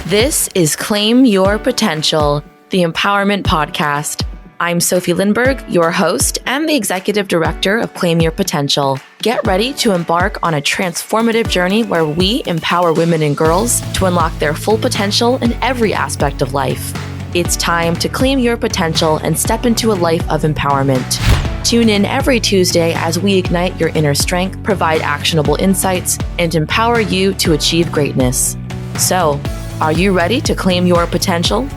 This is Claim Your Potential, the Empowerment Podcast. I'm Sophie Lindberg, your host and the Executive Director of Claim Your Potential. Get ready to embark on a transformative journey where we empower women and girls to unlock their full potential in every aspect of life. It's time to claim your potential and step into a life of empowerment. Tune in every Tuesday as we ignite your inner strength, provide actionable insights, and empower you to achieve greatness. So, are you ready to claim your potential?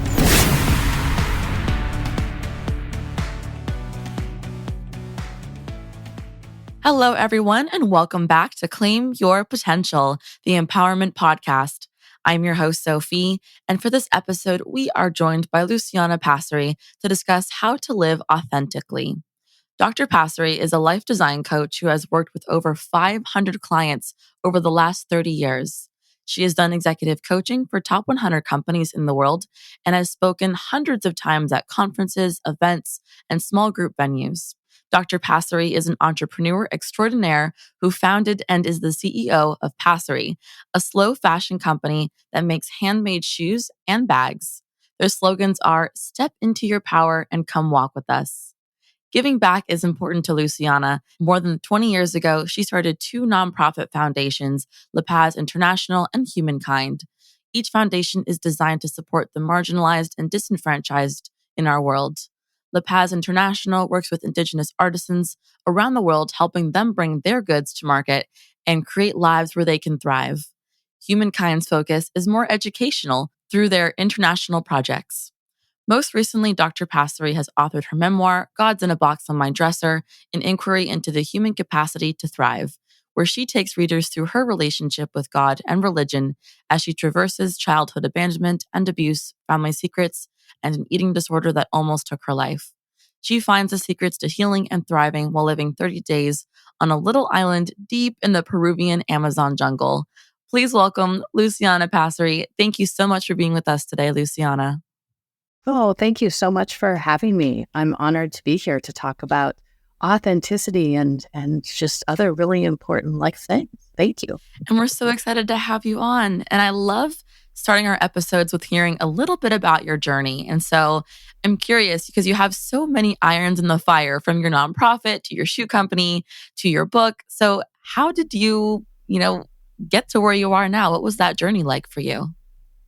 Hello, everyone, and welcome back to Claim Your Potential, the Empowerment Podcast. I'm your host, Sophie, and for this episode, we are joined by Luciana Passeri to discuss how to live authentically. Dr. Passeri is a life design coach who has worked with over 500 clients over the last 30 years. She has done executive coaching for top 100 companies in the world and has spoken hundreds of times at conferences, events, and small group venues. Dr. Passeri is an entrepreneur extraordinaire who founded and is the CEO of Passeri, a slow fashion company that makes handmade shoes and bags. Their slogans are, "Step into your power and come walk with us." Giving back is important to Luciana. More than 20 years ago, she started two nonprofit foundations, La Paz International and Humankind. Each foundation is designed to support the marginalized and disenfranchised in our world. La Paz International works with Indigenous artisans around the world, helping them bring their goods to market and create lives where they can thrive. Humankind's focus is more educational through their international projects. Most recently, Dr. Passeri has authored her memoir, God's in a Box on My Dresser, an inquiry into the human capacity to thrive, where she takes readers through her relationship with God and religion as she traverses childhood abandonment and abuse, family secrets, and an eating disorder that almost took her life. She finds the secrets to healing and thriving while living 30 days on a little island deep in the Peruvian Amazon jungle. Please welcome Luciana Passeri. Thank you so much for being with us today, Luciana. Oh, thank you so much for having me. I'm honored to be here to talk about authenticity and just other really important life things. Thank you. And we're so excited to have you on. And I love starting our episodes with hearing a little bit about your journey. And so I'm curious because you have so many irons in the fire, from your nonprofit to your shoe company to your book. So how did you, get to where you are now? What was that journey like for you?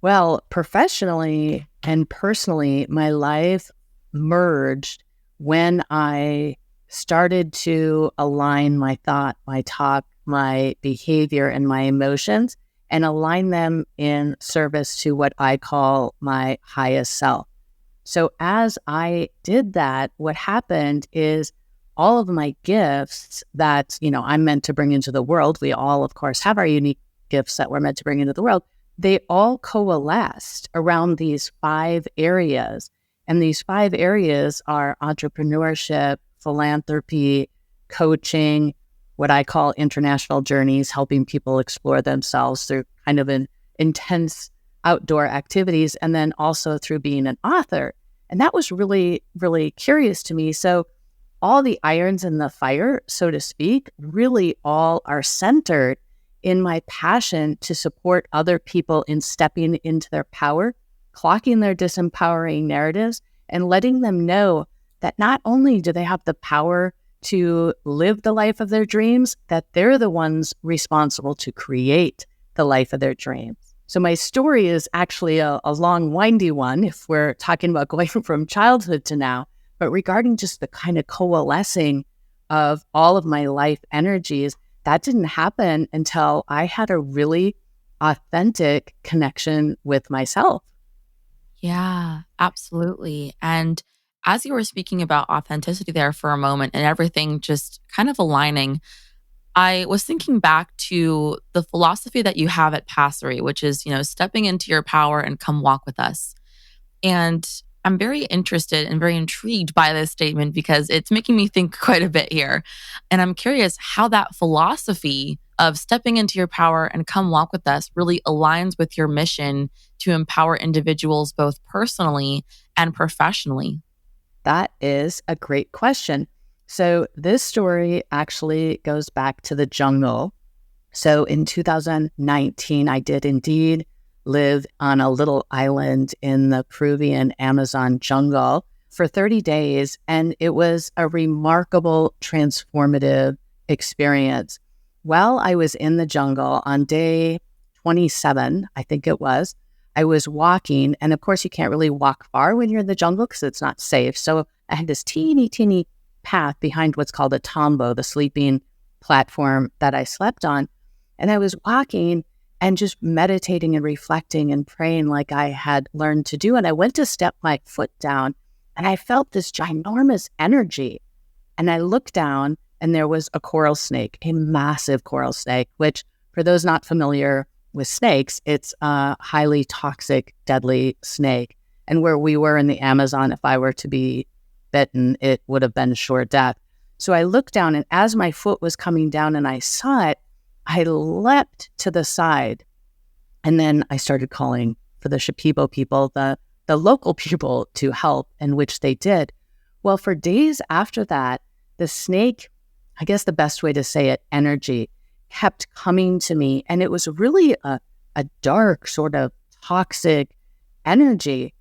Well, professionally and personally, my life merged when I started to align my thought, my talk, my behavior, and my emotions, and align them in service to what I call my highest self. So as I did that, what happened is all of my gifts that, I'm meant to bring into the world, we all, of course, have our unique gifts that we're meant to bring into the world. They all coalesced around these 5 areas. And these 5 areas are entrepreneurship, philanthropy, coaching, what I call international journeys, helping people explore themselves through kind of an intense outdoor activities, and then also through being an author. And that was really, really curious to me. So all the irons in the fire, so to speak, really all are centered in my passion to support other people in stepping into their power, clocking their disempowering narratives, and letting them know that not only do they have the power to live the life of their dreams, that they're the ones responsible to create the life of their dreams. So my story is actually a long, windy one if we're talking about going from childhood to now, but regarding just the kind of coalescing of all of my life energies, that didn't happen until I had a really authentic connection with myself. Yeah, absolutely. And as you were speaking about authenticity there for a moment and everything just kind of aligning, I was thinking back to the philosophy that you have at Passeri, which is, stepping into your power and come walk with us. And I'm very interested and very intrigued by this statement because it's making me think quite a bit here. And I'm curious how that philosophy of stepping into your power and come walk with us really aligns with your mission to empower individuals both personally and professionally. That is a great question. So this story actually goes back to the jungle. So in 2019, I did indeed live on a little island in the Peruvian Amazon jungle for 30 days. And it was a remarkable, transformative experience. While I was in the jungle on day 27, I think it was, I was walking. And of course, you can't really walk far when you're in the jungle because it's not safe. So I had this teeny path behind what's called a tambo, the sleeping platform that I slept on. And I was walking and just meditating and reflecting and praying like I had learned to do. And I went to step my foot down and I felt this ginormous energy. And I looked down and there was a coral snake, a massive coral snake, which for those not familiar with snakes, it's a highly toxic, deadly snake. And where we were in the Amazon, if I were to be bitten, it would have been sure death. So I looked down, and as my foot was coming down and I saw it, I leapt to the side. And then I started calling for the Shipibo people, the local people, to help, and which they did. Well, for days after that, the snake, I guess the best way to say it, energy, kept coming to me. And it was really a dark, sort of toxic energy.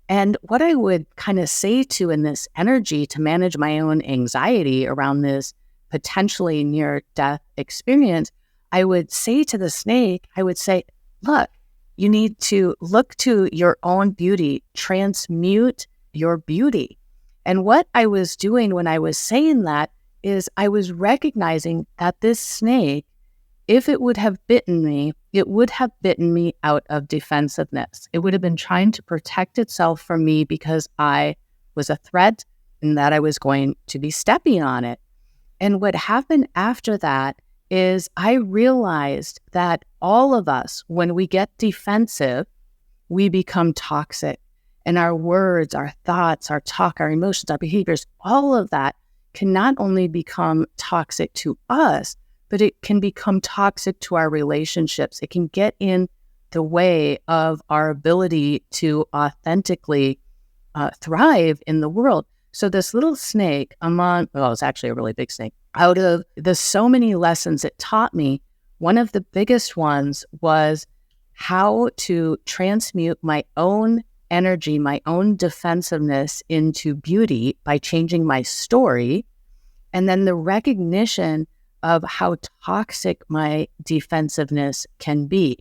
And what I would kind of say to in this energy to manage my own anxiety around this potentially near-death experience, I would say to the snake, I would say, look, you need to look to your own beauty, transmute your beauty. And what I was doing when I was saying that is I was recognizing that this snake, if it would have bitten me, it would have bitten me out of defensiveness. It would have been trying to protect itself from me because I was a threat and that I was going to be stepping on it. And what happened after that is I realized that all of us, when we get defensive, we become toxic. And our words, our thoughts, our talk, our emotions, our behaviors, all of that can not only become toxic to us, but it can become toxic to our relationships. It can get in the way of our ability to authentically thrive in the world. So this little snake it's actually a really big snake. Out of the so many lessons it taught me, one of the biggest ones was how to transmute my own energy, my own defensiveness into beauty by changing my story. And then the recognition of how toxic my defensiveness can be.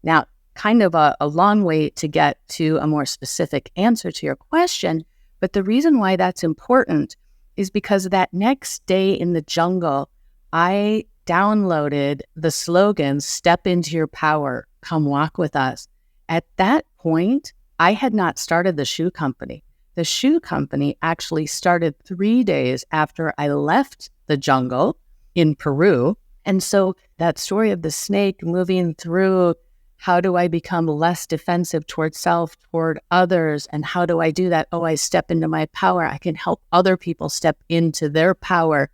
Now, kind of a long way to get to a more specific answer to your question, but the reason why that's important is because that next day in the jungle, I downloaded the slogan, "Step into your power, come walk with us." At that point, I had not started the shoe company. The shoe company actually started 3 days after I left the jungle in Peru. And so that story of the snake moving through, how do I become less defensive toward self, toward others? And how do I do that? Oh, I step into my power. I can help other people step into their power.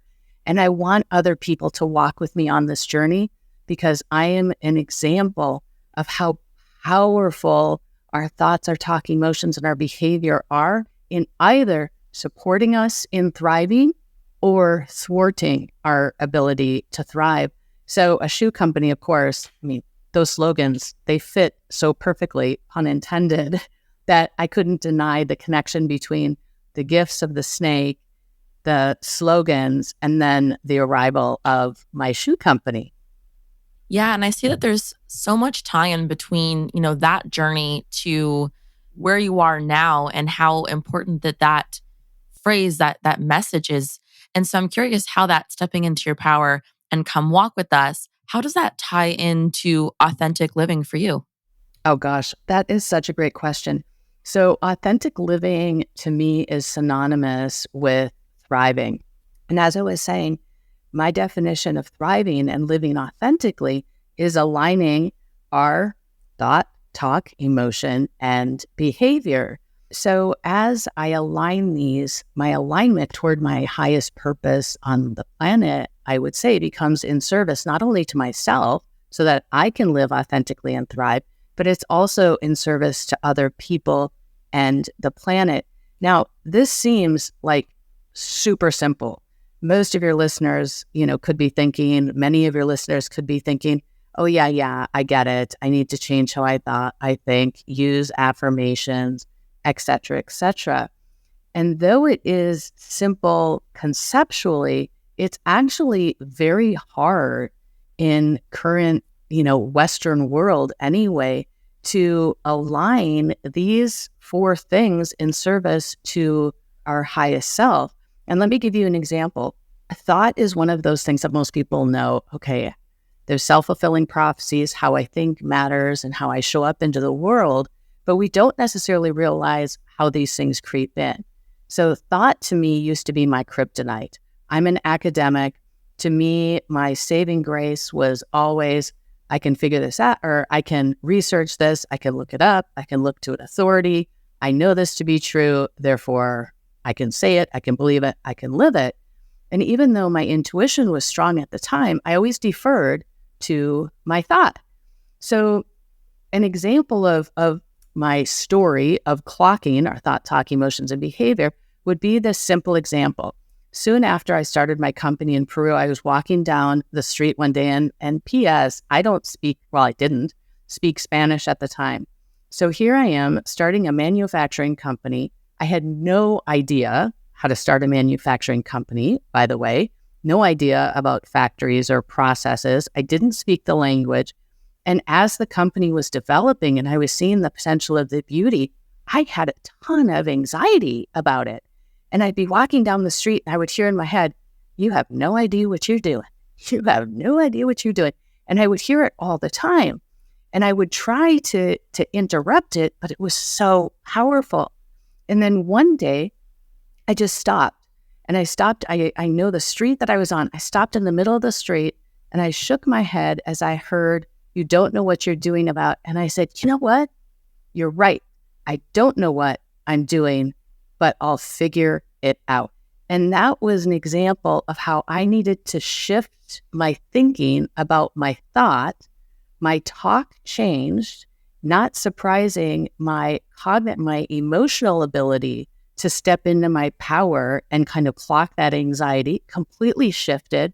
And I want other people to walk with me on this journey because I am an example of how powerful our thoughts, our talk, emotions, and our behavior are in either supporting us in thriving or thwarting our ability to thrive. So a shoe company, of course, those slogans, they fit so perfectly, pun intended, that I couldn't deny the connection between the gifts of the snake, the slogans, and then the arrival of my shoe company. Yeah, and I see that there's so much tie-in between, that journey to where you are now and how important that phrase, that message is. And so I'm curious how that stepping into your power and come walk with us, how does that tie into authentic living for you? Oh gosh, that is such a great question. So authentic living to me is synonymous with thriving. And as I was saying, my definition of thriving and living authentically is aligning our thought, talk, emotion, and behavior. So as I align these, my alignment toward my highest purpose on the planet, I would say, becomes in service not only to myself so that I can live authentically and thrive, but it's also in service to other people and the planet. Now, this seems like super simple. Most of your listeners, could be thinking, many of your listeners could be thinking, oh, yeah, I get it. I need to change how I think, use affirmations, et cetera, et cetera. And though it is simple conceptually, it's actually very hard in current, Western world anyway, to align these four things in service to our highest self. And let me give you an example. Thought is one of those things that most people know. Okay, there's self-fulfilling prophecies, how I think matters and how I show up into the world, but we don't necessarily realize how these things creep in. So thought to me used to be my kryptonite. I'm an academic. To me, my saving grace was always, I can figure this out, or I can research this, I can look it up, I can look to an authority. I know this to be true, therefore I can say it, I can believe it, I can live it. And even though my intuition was strong at the time, I always deferred to my thought. So an example of my story of clocking our thought, talk, emotions, and behavior would be this simple example. Soon after I started my company in Peru, I was walking down the street one day, and P.S., I didn't speak Spanish at the time. So here I am starting a manufacturing company. I had no idea how to start a manufacturing company, by the way, no idea about factories or processes. I didn't speak the language. And as the company was developing and I was seeing the potential of the beauty, I had a ton of anxiety about it. And I'd be walking down the street and I would hear in my head, you have no idea what you're doing. You have no idea what you're doing. And I would hear it all the time. And I would try to interrupt it, but it was so powerful. And then one day I just stopped. And I know the street that I was on. I stopped in the middle of the street and I shook my head as I heard, you don't know what you're doing about. And I said, you know what? You're right. I don't know what I'm doing, but I'll figure it out. And that was an example of how I needed to shift my thinking about my thought. My talk changed, not surprising my emotional ability to step into my power and kind of clock that anxiety completely shifted.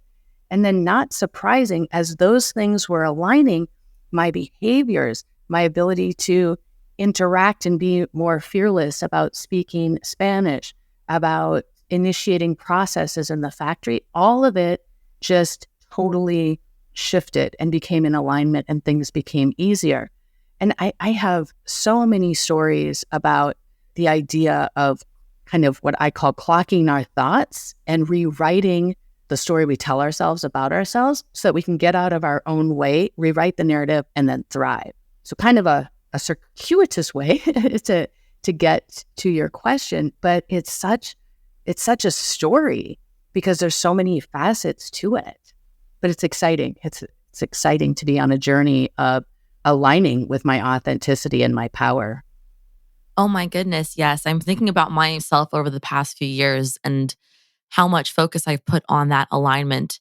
And then not surprising, as those things were aligning, my behaviors, my ability to interact and be more fearless about speaking Spanish, about initiating processes in the factory, all of it just totally shifted and became in alignment and things became easier. And I have so many stories about the idea of kind of what I call clocking our thoughts and rewriting the story we tell ourselves about ourselves so that we can get out of our own way, rewrite the narrative, and then thrive. So kind of a circuitous way to get to your question, but it's such a story because there's so many facets to it. But it's exciting. It's exciting to be on a journey of aligning with my authenticity and my power. Oh my goodness, yes. I'm thinking about myself over the past few years and how much focus I've put on that alignment.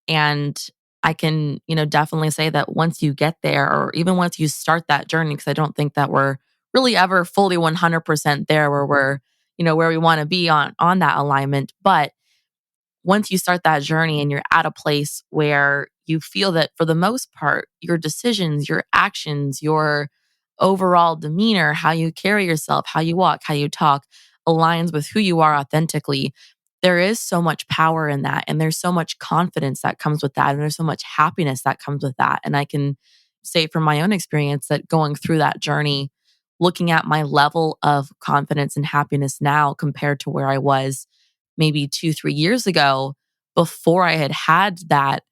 And I can, definitely say that once you get there, or even once you start that journey, because I don't think that we're really ever fully 100% there where we're, where we want to be on that alignment. But once you start that journey and you're at a place where you feel that for the most part, your decisions, your actions, your overall demeanor, how you carry yourself, how you walk, how you talk aligns with who you are authentically, there is so much power in that. And there's so much confidence that comes with that. And there's so much happiness that comes with that. And I can say from my own experience that going through that journey, looking at my level of confidence and happiness now compared to where I was maybe 2, 3 years ago, before I had that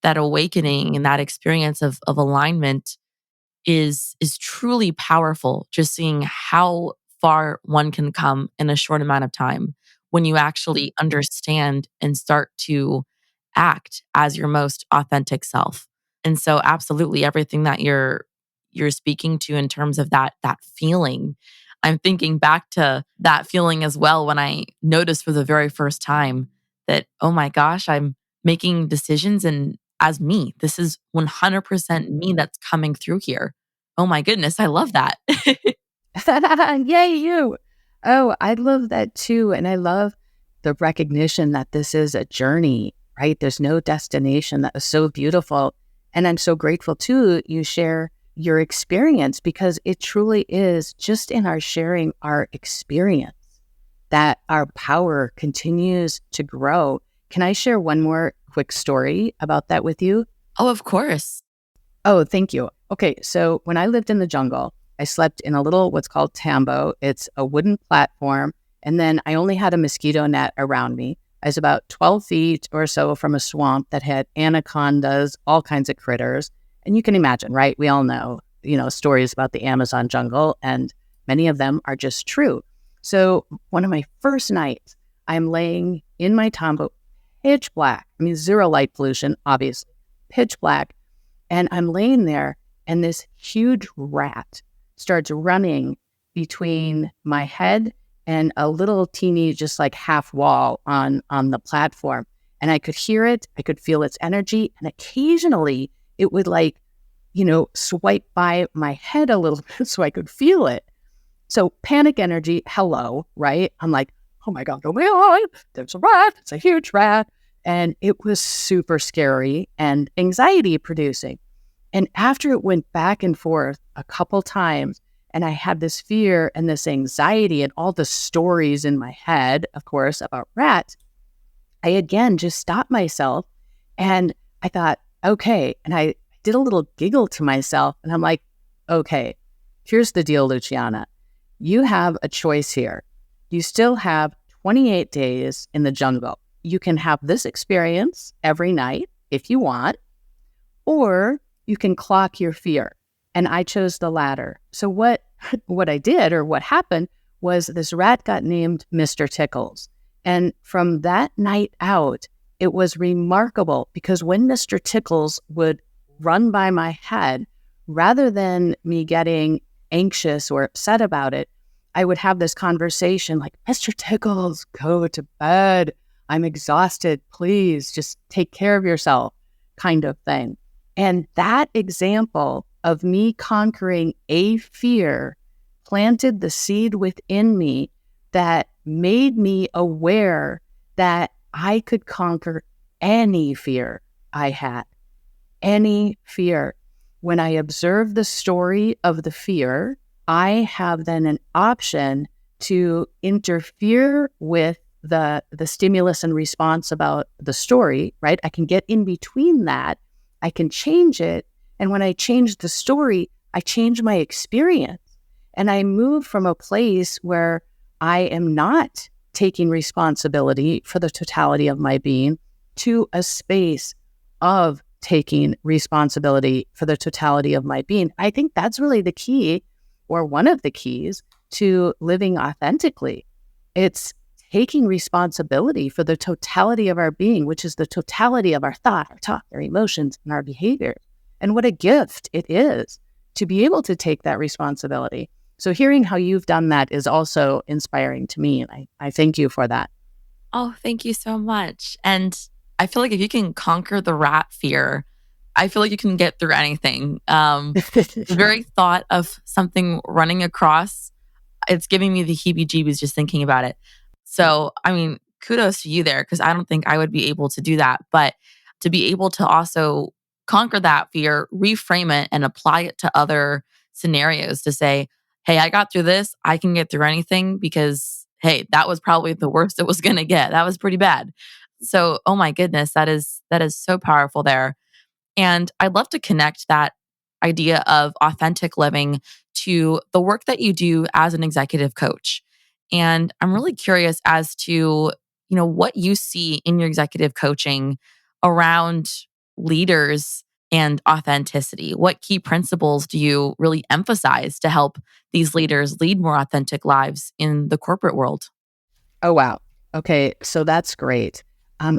awakening and that experience of alignment is truly powerful. Just seeing how far one can come in a short amount of time when you actually understand and start to act as your most authentic self. And so absolutely everything that you're speaking to in terms of that feeling, I'm thinking back to that feeling as well when I noticed for the very first time that, oh my gosh, I'm making decisions and as me, this is 100% me that's coming through here. Oh my goodness, I love that. Yay, you. Oh, I love that too. And I love the recognition that this is a journey, right? There's no destination. That was so beautiful. And I'm so grateful too, you share your experience, because it truly is just in our sharing our experience that our power continues to grow. Can I share one more quick story about that with you? Oh, of course. Oh, thank you. Okay, so when I lived in the jungle, I slept in a little what's called tambo. It's a wooden platform, and then I only had a mosquito net around me. I was about 12 feet or so from a swamp that had anacondas, all kinds of critters. And you can imagine, right? We all know, stories about the Amazon jungle, and many of them are just true. So one of my first nights, I'm laying in my tambo, pitch black. I mean, zero light pollution, obviously, pitch black. And I'm laying there, and this huge rat starts running between my head and a little teeny, just like half wall on the platform. And I could hear it, I could feel its energy. And occasionally it would swipe by my head a little bit so I could feel it. So panic energy, hello, right? I'm like, oh my God, there's a rat, it's a huge rat. And it was super scary and anxiety producing. And after it went back and forth a couple times, and I had this fear and this anxiety and all the stories in my head, of course, about rats, I again just stopped myself and I thought, okay. And I did a little giggle to myself, and I'm like, okay, here's the deal, Luciana. You have a choice here. You still have 28 days in the jungle. You can have this experience every night if you want, or you can clock your fear. And I chose the latter. So what I did, or what happened, was this rat got named Mr. Tickles. And from that night out, it was remarkable, because when Mr. Tickles would run by my head, rather than me getting anxious or upset about it, I would have this conversation like, Mr. Tickles, go to bed. I'm exhausted. Please just take care of yourself, kind of thing. And that example of me conquering a fear planted the seed within me that made me aware that I could conquer any fear I had, any fear. When I observe the story of the fear, I have then an option to interfere with the stimulus and response about the story, right? I can get in between that. I can change it. And when I change the story, I change my experience. And I move from a place where I am not taking responsibility for the totality of my being to a space of taking responsibility for the totality of my being. I think that's really the key, or one of the keys, to living authentically. It's taking responsibility for the totality of our being, which is the totality of our thought, our talk, our emotions, and our behavior. And what a gift it is to be able to take that responsibility. So hearing how you've done that is also inspiring to me. And I thank you for that. Oh, thank you so much. And I feel like if you can conquer the rat fear, I feel like you can get through anything. The very thought of something running across, it's giving me the heebie-jeebies just thinking about it. So, I mean, kudos to you there, because I don't think I would be able to do that. But to be able to also conquer that fear, reframe it, and apply it to other scenarios to say, hey, I got through this. I can get through anything because, hey, that was probably the worst it was going to get. That was pretty bad. So, oh my goodness, that is so powerful there. And I'd love to connect that idea of authentic living to the work that you do as an executive coach. And I'm really curious as to, what you see in your executive coaching around leaders and authenticity. What key principles do you really emphasize to help these leaders lead more authentic lives in the corporate world? Oh, wow. Okay, so that's great.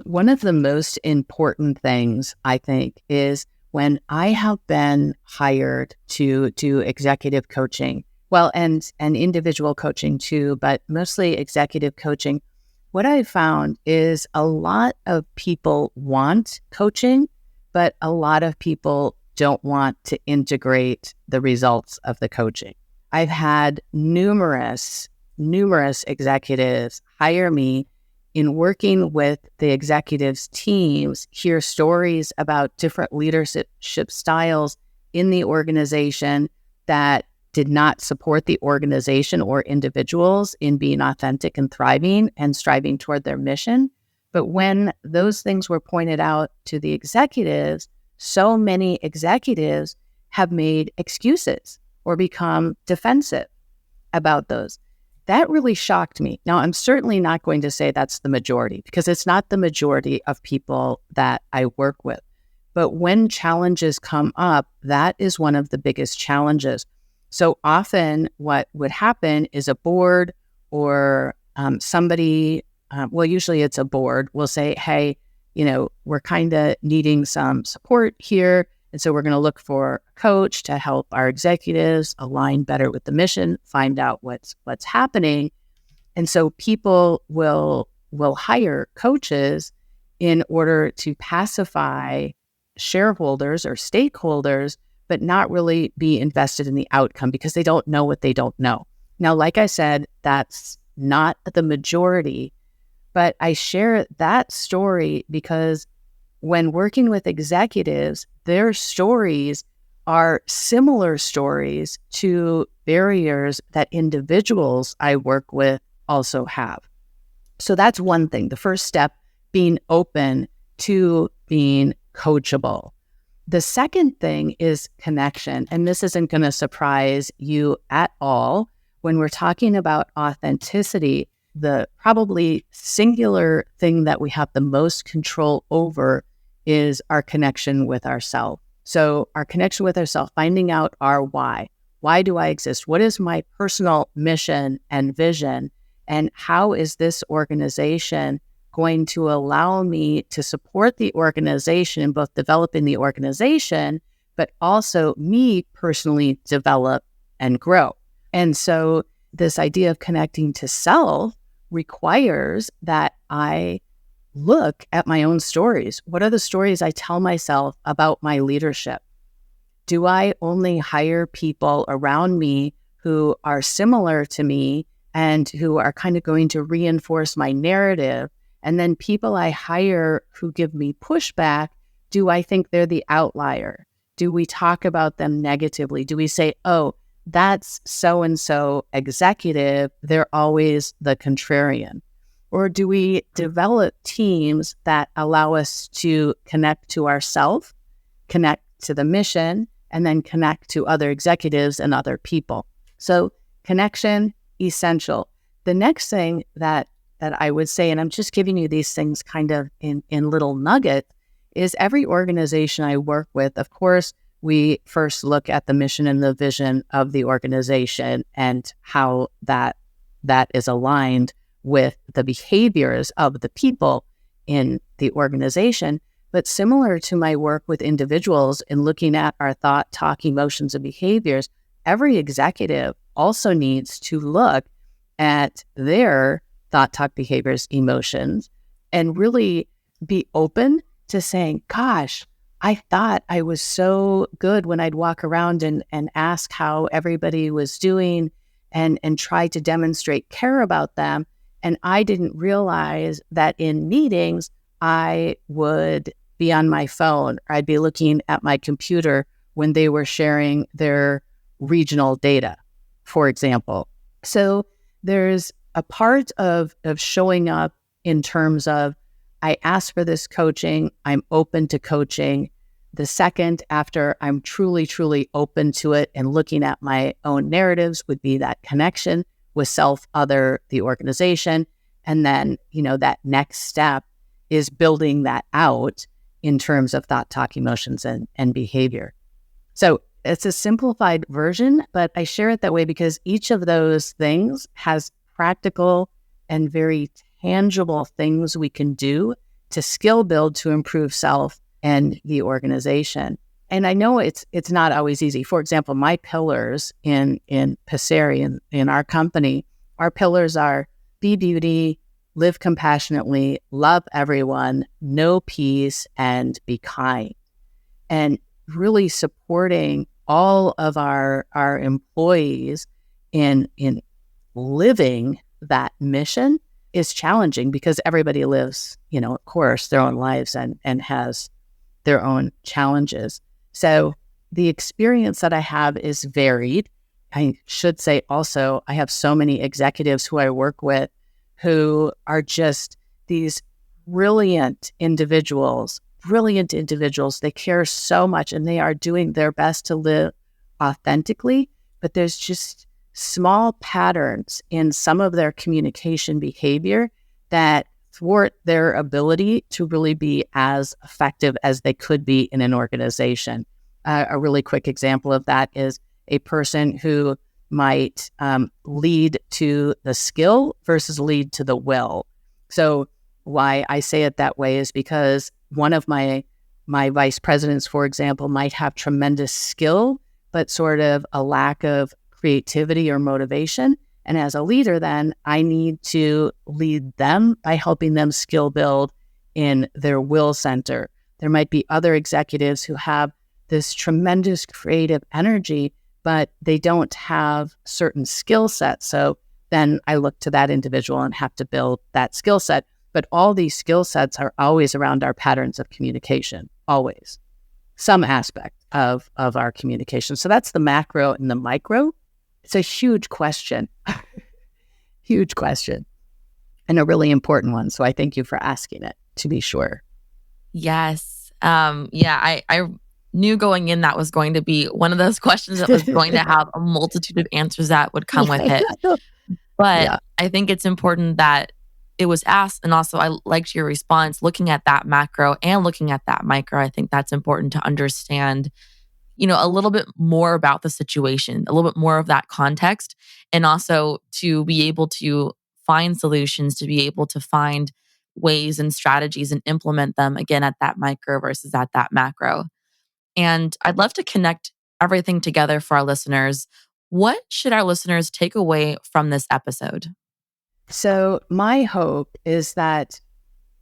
One of the most important things, I think, is when I have been hired to do executive coaching, well, and individual coaching too, but mostly executive coaching, what I've found is a lot of people want coaching, but a lot of people don't want to integrate the results of the coaching. I've had numerous executives hire me in working with the executives' teams, hear stories about different leadership styles in the organization that did not support the organization or individuals in being authentic and thriving and striving toward their mission. But when those things were pointed out to the executives, so many executives have made excuses or become defensive about those. That really shocked me. Now, I'm certainly not going to say that's the majority, because it's not the majority of people that I work with. But when challenges come up, that is one of the biggest challenges. So often what would happen is a board or somebody, usually it's a board, will say, hey, we're kind of needing some support here. And so we're going to look for a coach to help our executives align better with the mission, find out what's happening. And so people will hire coaches in order to pacify shareholders or stakeholders, but not really be invested in the outcome because they don't know what they don't know. Now, like I said, that's not the majority, but I share that story because when working with executives, their stories are similar stories to barriers that individuals I work with also have. So that's one thing. The first step, being open to being coachable. The second thing is connection. And this isn't going to surprise you at all. When we're talking about authenticity, the probably singular thing that we have the most control over is our connection with ourselves. So our connection with ourselves, finding out our why. Why do I exist? What is my personal mission and vision? And how is this organization going to allow me to support the organization in both developing the organization, but also me personally develop and grow? And so this idea of connecting to self requires that I look at my own stories. What are the stories I tell myself about my leadership? Do I only hire people around me who are similar to me and who are kind of going to reinforce my narrative? And then people I hire who give me pushback, do I think they're the outlier? Do we talk about them negatively? Do we say, oh, that's so-and-so executive, they're always the contrarian? Or do we develop teams that allow us to connect to ourselves, connect to the mission, and then connect to other executives and other people? So connection, essential. The next thing that I would say, and I'm just giving you these things kind of in little nuggets, is every organization I work with, of course, we first look at the mission and the vision of the organization and how that is aligned with the behaviors of the people in the organization. But similar to my work with individuals in looking at our thought, talk, emotions, and behaviors, every executive also needs to look at their thought, talk, behaviors, emotions, and really be open to saying, gosh, I thought I was so good when I'd walk around and ask how everybody was doing and try to demonstrate care about them. And I didn't realize that in meetings, I would be on my phone or I'd be looking at my computer when they were sharing their regional data, for example. So there's a part of showing up in terms of, I asked for this coaching, I'm open to coaching. The second, after I'm truly, truly open to it and looking at my own narratives, would be that connection with self, other, the organization. And then, that next step is building that out in terms of thought, talk, emotions, and behavior. So it's a simplified version, but I share it that way because each of those things has practical and very tangible things we can do to skill build to improve self and the organization. And I know it's not always easy. For example, my pillars in Passeri, in our company, our pillars are be beauty, live compassionately, love everyone, know peace, and be kind. And really supporting all of our employees in living that mission is challenging because everybody lives, of course, their own lives and has their own challenges. So the experience that I have is varied. I should say also, I have so many executives who I work with who are just these brilliant individuals. They care so much and they are doing their best to live authentically, but there's just small patterns in some of their communication behavior that thwart their ability to really be as effective as they could be in an organization. A really quick example of that is a person who might lead to the skill versus lead to the will. So why I say it that way is because one of my vice presidents, for example, might have tremendous skill, but sort of a lack of creativity or motivation. And as a leader, then I need to lead them by helping them skill build in their will center. There might be other executives who have this tremendous creative energy, but they don't have certain skill sets. So then I look to that individual and have to build that skill set. But all these skill sets are always around our patterns of communication, always. Some aspect of our communication. So that's the macro and the micro. It's a huge question, huge question, and a really important one. So I thank you for asking it, to be sure. Yes. I knew going in that was going to be one of those questions that was going to have a multitude of answers that would come with it. But Yeah. I think it's important that it was asked. And also, I liked your response looking at that macro and looking at that micro. I think that's important to understand, a little bit more about the situation, a little bit more of that context, and also to be able to find solutions, to be able to find ways and strategies and implement them again at that micro versus at that macro. And I'd love to connect everything together for our listeners. What should our listeners take away from this episode? So my hope is that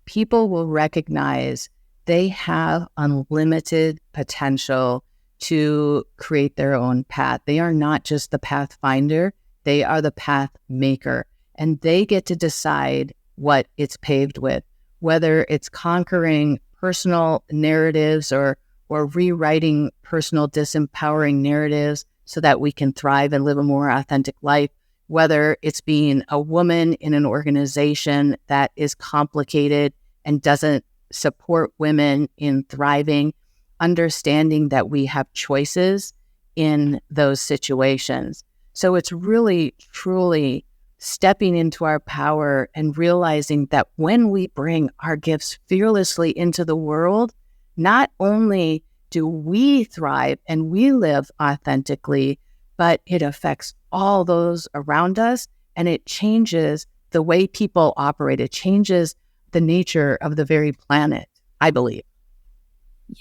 people will recognize they have unlimited potential to create their own path. They are not just the pathfinder, they are the path maker, and they get to decide what it's paved with, whether it's conquering personal narratives or rewriting personal disempowering narratives so that we can thrive and live a more authentic life, whether it's being a woman in an organization that is complicated and doesn't support women in thriving, understanding that we have choices in those situations. So it's really, truly stepping into our power and realizing that when we bring our gifts fearlessly into the world, not only do we thrive and we live authentically, but it affects all those around us and it changes the way people operate. It changes the nature of the very planet, I believe.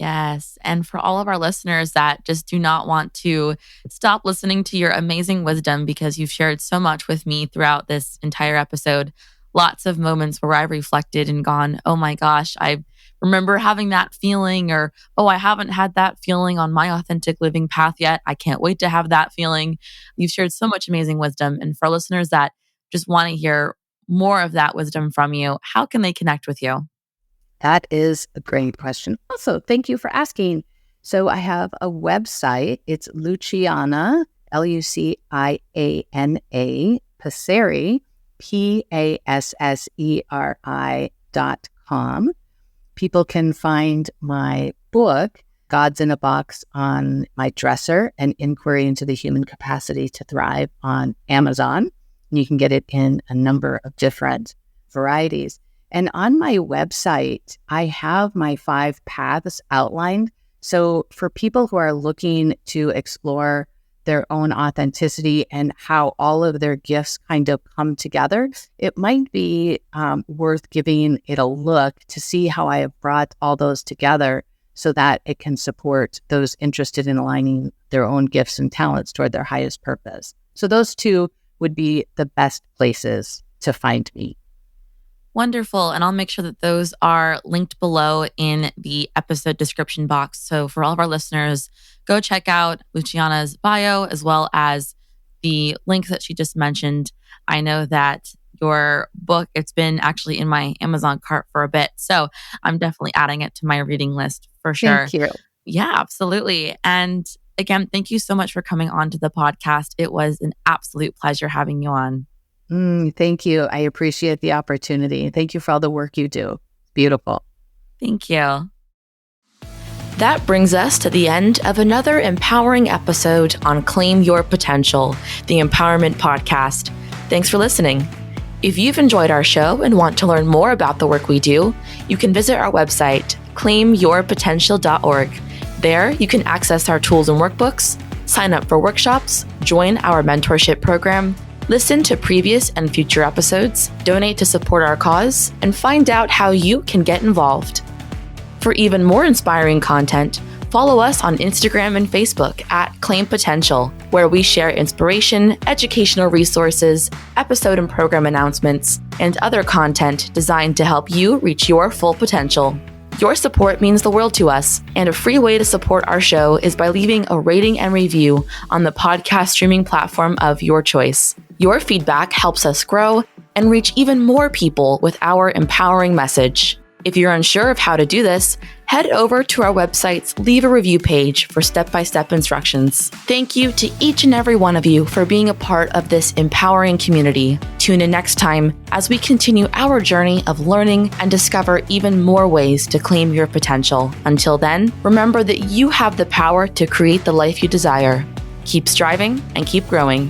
Yes. And for all of our listeners that just do not want to stop listening to your amazing wisdom because you've shared so much with me throughout this entire episode, lots of moments where I've reflected and gone, oh my gosh, I remember having that feeling, or, oh, I haven't had that feeling on my authentic living path yet. I can't wait to have that feeling. You've shared so much amazing wisdom. And for listeners that just want to hear more of that wisdom from you, how can they connect with you? That is a great question. Also, thank you for asking. So I have a website. It's Luciana, Luciana, Passeri, Passeri.com. People can find my book, Gods in a Box, on my dresser, An Inquiry into the Human Capacity to Thrive, on Amazon. And you can get it in a number of different varieties. And on my website, I have my 5 paths outlined. So for people who are looking to explore their own authenticity and how all of their gifts kind of come together, it might be worth giving it a look to see how I have brought all those together so that it can support those interested in aligning their own gifts and talents toward their highest purpose. So those 2 would be the best places to find me. Wonderful. And I'll make sure that those are linked below in the episode description box. So for all of our listeners, go check out Luciana's bio as well as the link that she just mentioned. I know that your book. It's been actually in my Amazon cart for a bit. So I'm definitely adding it to my reading list for sure. Thank you. Yeah, absolutely. And again, thank you so much for coming on to the podcast. It was an absolute pleasure having you on. Thank you. I appreciate the opportunity. Thank you for all the work you do. Beautiful. Thank you. That brings us to the end of another empowering episode on Claim Your Potential, the Empowerment Podcast. Thanks for listening. If you've enjoyed our show and want to learn more about the work we do, you can visit our website, claimyourpotential.org. There, you can access our tools and workbooks, sign up for workshops, join our mentorship program, listen to previous and future episodes, donate to support our cause, and find out how you can get involved. For even more inspiring content, follow us on Instagram and Facebook at Claim Potential, where we share inspiration, educational resources, episode and program announcements, and other content designed to help you reach your full potential. Your support means the world to us, and a free way to support our show is by leaving a rating and review on the podcast streaming platform of your choice. Your feedback helps us grow and reach even more people with our empowering message. If you're unsure of how to do this, head over to our website's Leave a Review page for step-by-step instructions. Thank you to each and every one of you for being a part of this empowering community. Tune in next time as we continue our journey of learning and discover even more ways to claim your potential. Until then, remember that you have the power to create the life you desire. Keep striving and keep growing.